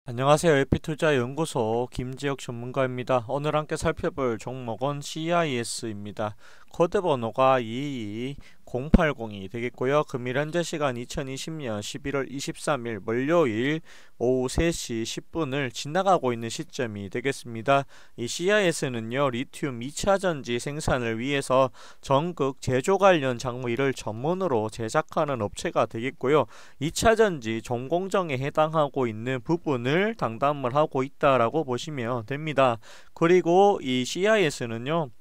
안녕하세요. LP투자연구소 김지혁 전문가입니다. 오늘 함께 살펴볼 종목은 CIS입니다. 코드 번호가 22080이 되겠고요. 금일 현재 시간 2020년 11월 23일 월요일 오후 3시 10분을 지나가고 있는 시점이 되겠습니다. 이 CIS는요, 리튬 2차전지 생산을 위해서 전극 제조 관련 장비를 전문으로 제작하는 업체가 되겠고요. 2차전지 전공정에 해당하고 있는 부분을 담당을 하고 있다라고 보시면 됩니다. 그리고 이 CIS는요,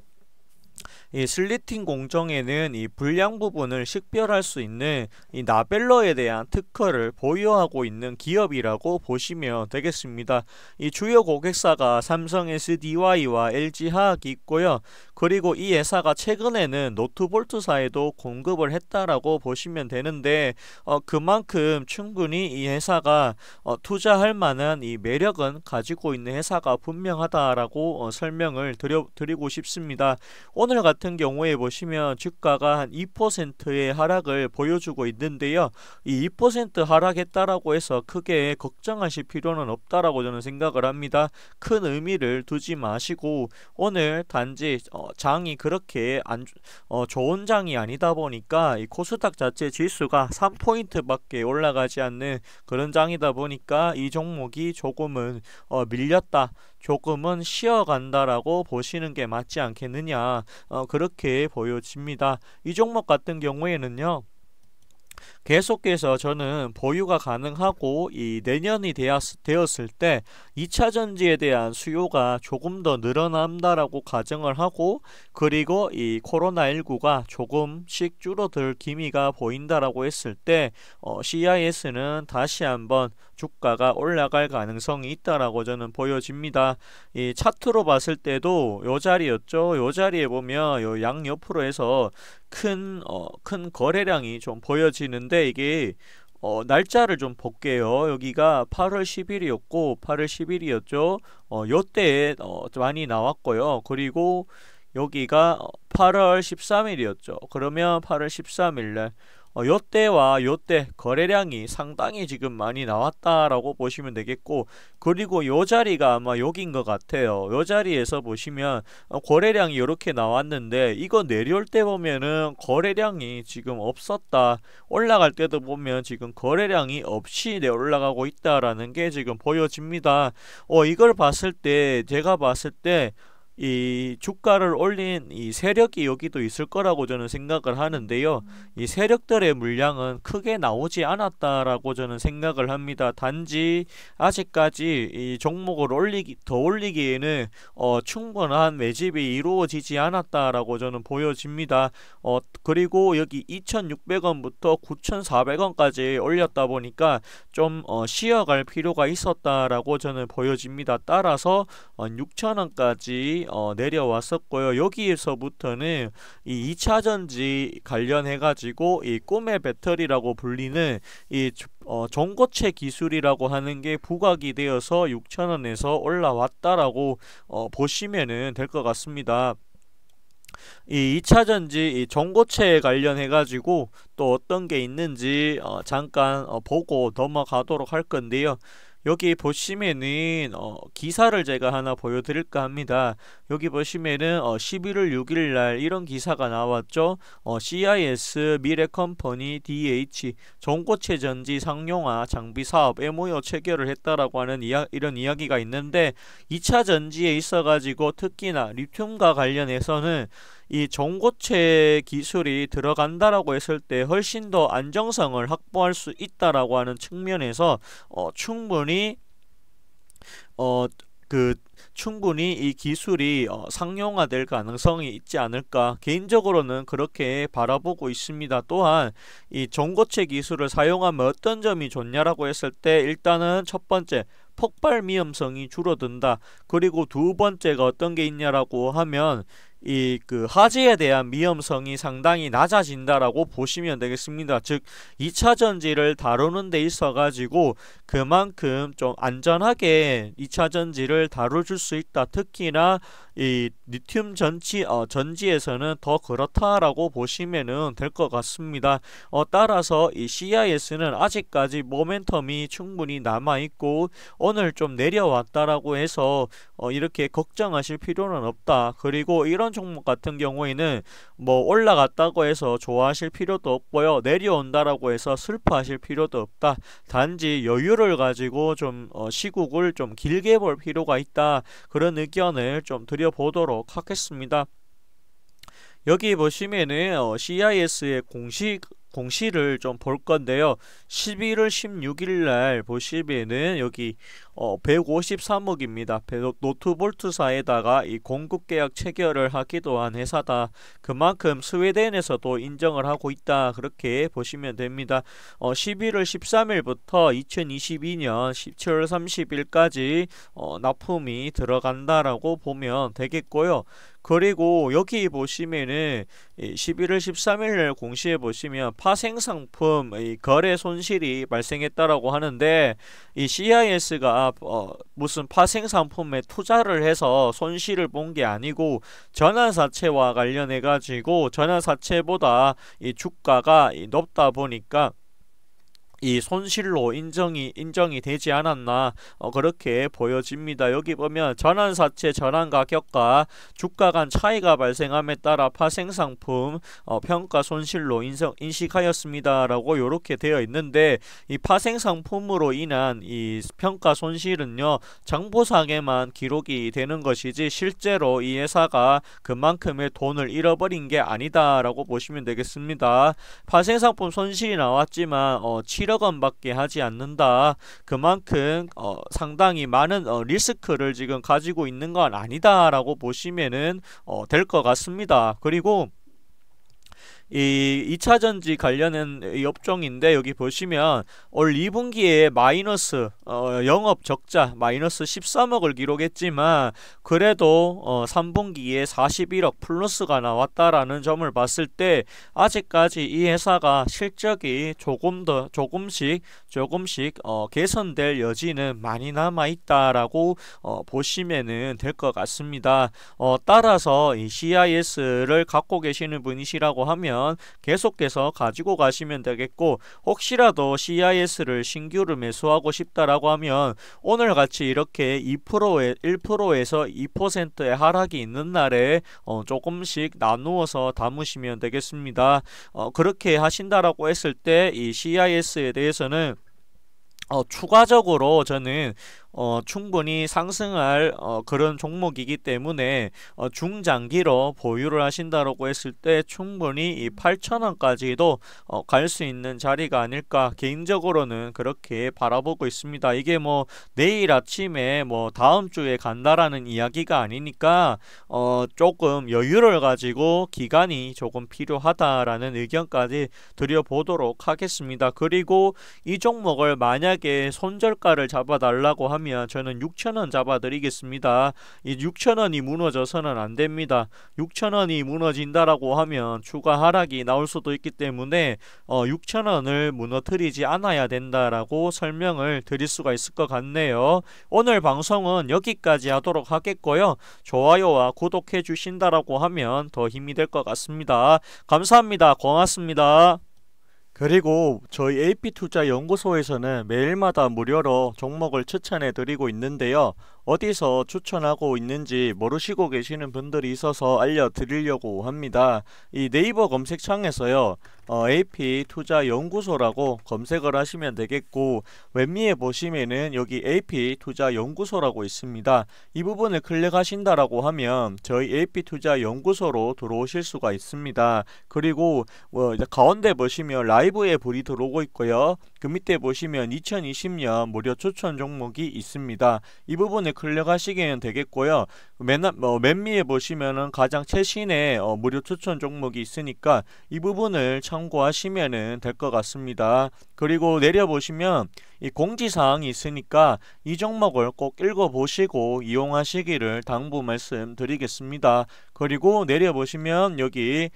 이 슬리팅 공정에는 이 불량 부분을 식별할 수 있는 이 나벨러에 대한 특허를 보유하고 있는 기업이라고 보시면 되겠습니다. 이 주요 고객사가 삼성 SDI와 LG화학이 있고요. 그리고 이 회사가 최근에는 노트볼트사에도 공급을 했다라고 보시면 되는데, 그만큼 충분히 이 회사가 투자할 만한 이 매력은 가지고 있는 회사가 분명하다라고 설명을 드리고 싶습니다. 오늘 같은 경우에 보시면 주가가 한 2%의 하락을 보여주고 있는데요. 이 2% 하락했다라고 해서 크게 걱정하실 필요는 없다라고 저는 생각을 합니다. 큰 의미를 두지 마시고, 오늘 단지 장이 그렇게 좋은 장이 아니다 보니까 이 코스닥 자체 지수가 3포인트밖에 올라가지 않는 그런 장이다 보니까 이 종목이 조금은 밀렸다, 조금은 쉬어간다라고 보시는 게 맞지 않겠느냐, 그렇게 보여집니다. 이 종목 같은 경우에는요, 계속해서 저는 보유가 가능하고, 이 내년이 되었을 때 2차 전지에 대한 수요가 조금 더 늘어난다라고 가정을 하고, 그리고 이 코로나19가 조금씩 줄어들 기미가 보인다라고 했을 때 CIS는 다시 한번 주가가 올라갈 가능성이 있다라고 저는 보여집니다. 이 차트로 봤을 때도 요 자리였죠. 요 자리에 보면 요 양옆으로 해서 큰 거래량이 좀 보여지는데, 이게 날짜를 좀 볼게요. 여기가 8월 10일이었고 8월 10일이었죠. 요때에 많이 나왔고요. 그리고 여기가 8월 13일이었죠. 그러면 8월 13일날 요때와 요때 거래량이 상당히 지금 많이 나왔다라고 보시면 되겠고, 그리고 요 자리가 아마 여긴 것 같아요. 요 자리에서 보시면 거래량이 이렇게 나왔는데, 이거 내려올 때 보면은 거래량이 지금 없었다, 올라갈 때도 보면 지금 거래량이 없이 올라가고 있다라는 게 지금 보여집니다. 이걸 봤을 때, 제가 봤을 때 이 주가를 올린 이 세력이 여기도 있을 거라고 저는 생각을 하는데요. 이 세력들의 물량은 크게 나오지 않았다라고 저는 생각을 합니다. 단지 아직까지 이 종목을 더 올리기에는 충분한 매집이 이루어지지 않았다라고 저는 보여집니다. 그리고 여기 2,600원부터 9,400원까지 올렸다 보니까 좀 쉬어갈 필요가 있었다라고 저는 보여집니다. 따라서 6,000원까지 내려왔었고요. 여기에서부터는 이 2차전지 관련해 가지고 이 꿈의 배터리라고 불리는 이 전고체 기술이라고 하는 게 부각이 되어서 6,000원에서 올라왔다라고 보시면은 될 것 같습니다. 이 2차전지 이 전고체에 관련해 가지고 또 어떤 게 있는지 잠깐 보고 넘어가도록 할 건데요. 여기 보시면은 기사를 제가 하나 보여드릴까 합니다. 여기 보시면은 11월 6일날 이런 기사가 나왔죠. CIS 미래컴퍼니 DH 전고체 전지 상용화 장비 사업 MOU 체결을 했다라고 하는 이런 이야기가 있는데, 2차 전지에 있어가지고 특히나 리튬과 관련해서는 이 전고체 기술이 들어간다라고 했을 때 훨씬 더 안정성을 확보할 수 있다라고 하는 측면에서 충분히 어, 충분히 이 기술이 상용화될 가능성이 있지 않을까, 개인적으로는 그렇게 바라보고 있습니다. 또한 이 전고체 기술을 사용하면 어떤 점이 좋냐라고 했을 때, 일단은 첫 번째, 폭발 위험성이 줄어든다. 그리고 두 번째가 어떤 게 있냐라고 하면 이 화재에 대한 위험성이 상당히 낮아진다라고 보시면 되겠습니다. 즉 2차 전지를 다루는 데 있어 가지고 그만큼 좀 안전하게 2차 전지를 다뤄줄 수 있다. 특히나 이 리튬 전지에서는 더 그렇다라고 보시면은 될 것 같습니다. 따라서 이 CIS는 아직까지 모멘텀이 충분히 남아 있고 오늘 좀 내려왔다라고 해서 이렇게 걱정하실 필요는 없다. 그리고 이런 종목 같은 경우에는 뭐 올라갔다고 해서 좋아하실 필요도 없고요. 내려온다라고 해서 슬퍼하실 필요도 없다. 단지 여유를 가지고 좀 시국을 좀 길게 볼 필요가 있다. 그런 의견을 좀 드려보도록 하겠습니다. 여기 보시면은 CIS의 공시를 좀 볼 건데요. 11월 16일 날 보시면은 여기 153억입니다. 노트볼트사에다가 이 공급 계약 체결을 하기도 한 회사다. 그만큼 스웨덴에서도 인정을 하고 있다. 그렇게 보시면 됩니다. 11월 13일부터 2022년 17월 30일까지 납품이 들어간다라고 보면 되겠고요. 그리고 여기 보시면은 11월 13일 공시에 보시면 파생상품 거래 손실이 발생했다라고 하는데 이 CIS가 무슨 파생상품에 투자를 해서 손실을 본 게 아니고 전환사채와 관련해 가지고 전환사채보다 이 주가가 높다 보니까 이 손실로 인정이 되지 않았나 그렇게 보여집니다. 여기 보면 전환사채 전환가격과 주가 간 차이가 발생함에 따라 파생상품 평가 손실로 인식하였습니다 라고 이렇게 되어 있는데 이 파생상품으로 인한 이 평가 손실은요 장부상에만 기록이 되는 것이지 실제로 이 회사가 그만큼의 돈을 잃어버린 게 아니다 라고 보시면 되겠습니다. 파생상품 손실이 나왔지만 7억 원밖에 하지 않는다. 그만큼 상당히 많은 리스크를 지금 가지고 있는 건 아니다 라고 보시면은 될 것 같습니다. 그리고 이 2차전지 관련한 이 업종인데 여기 보시면 올 2분기에 마이너스 영업 적자 마이너스 13억을 기록했지만 그래도 3분기에 41억 플러스가 나왔다라는 점을 봤을 때 아직까지 이 회사가 실적이 조금씩 개선될 여지는 많이 남아 있다라고 보시면은 될 것 같습니다. 따라서 이 CIS를 갖고 계시는 분이시라고 하면 계속해서 가지고 가시면 되겠고 혹시라도 CIS를 신규로 매수하고 싶다라고 하면 오늘같이 이렇게 1%에서 2%의 하락이 있는 날에 조금씩 나누어서 담으시면 되겠습니다. 그렇게 하신다라고 했을 때 이 CIS에 대해서는 추가적으로 저는 충분히 상승할 그런 종목이기 때문에 중장기로 보유를 하신다라고 했을 때 충분히 이 8,000원까지도 갈 수 있는 자리가 아닐까 개인적으로는 그렇게 바라보고 있습니다. 이게 뭐 내일 아침에 뭐 다음 주에 간다라는 이야기가 아니니까 조금 여유를 가지고 기간이 조금 필요하다라는 의견까지 드려보도록 하겠습니다. 그리고 이 종목을 만약에 손절가를 잡아달라고 하면 저는 6,000원 잡아드리겠습니다. 이 6,000원이 무너져서는 안됩니다. 6,000원이 무너진다라고 하면 추가 하락이 나올 수도 있기 때문에 6,000원을 무너뜨리지 않아야 된다라고 설명을 드릴 수가 있을 것 같네요. 오늘 방송은 여기까지 하도록 하겠고요. 좋아요와 구독해 주신다라고 하면 더 힘이 될 것 같습니다. 감사합니다. 고맙습니다. 그리고 저희 AP투자연구소에서는 매일마다 무료로 종목을 추천해 드리고 있는데요. 어디서 추천하고 있는지 모르시고 계시는 분들이 있어서 알려드리려고 합니다. 이 네이버 검색창에서요. AP투자연구소라고 검색을 하시면 되겠고 웹미에 보시면은 여기 AP투자연구소라고 있습니다. 이 부분을 클릭하신다라고 하면 저희 AP투자연구소로 들어오실 수가 있습니다. 그리고 가운데 보시면 라이브에 불이 들어오고 있고요. 그 밑에 보시면 2020년 무료 추천 종목이 있습니다. 이 부분을 클릭하시면 되겠고요. 맨 위에 보시면은 가장 최신의 무료 추천 종목이 있으니까 이 부분을 참고하시면 될 것 같습니다. 그리고 내려보시면 이 공지사항이 있으니까 이 종목을 꼭 읽어보시고 이용하시기를 당부 말씀드리겠습니다. 그리고 내려보시면 여기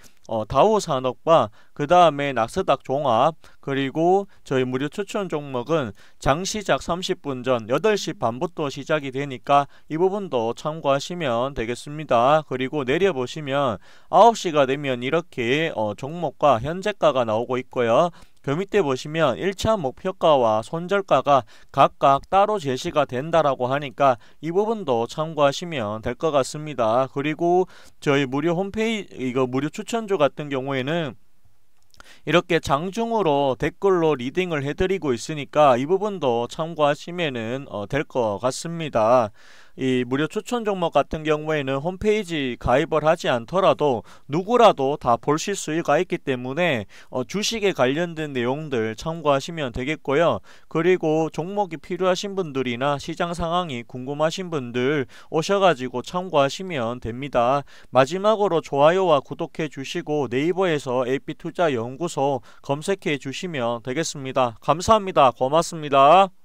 다우산업과 그 다음에 나스닥 종합, 그리고 저희 무료 추천 종목은 장시작 30분 전 8시 반부터 시작이 되니까 이 부분도 참고하시면 되겠습니다. 그리고 내려보시면 9시가 되면 이렇게 종목과 현재가가 나오고 있고요. 그 밑에 보시면 1차 목표가와 손절가가 각각 따로 제시가 된다라고 하니까 이 부분도 참고하시면 될 것 같습니다. 그리고 저희 무료 홈페이지, 이거 무료 추천주 같은 경우에는 이렇게 장중으로 댓글로 리딩을 해드리고 있으니까 이 부분도 참고하시면은 될 것 같습니다. 이 무료 추천 종목 같은 경우에는 홈페이지 가입을 하지 않더라도 누구라도 다 보실 수가 있기 때문에 주식에 관련된 내용들 참고하시면 되겠고요. 그리고 종목이 필요하신 분들이나 시장 상황이 궁금하신 분들 오셔가지고 참고하시면 됩니다. 마지막으로 좋아요와 구독해 주시고 네이버에서 AP투자연구소 검색해 주시면 되겠습니다. 감사합니다. 고맙습니다.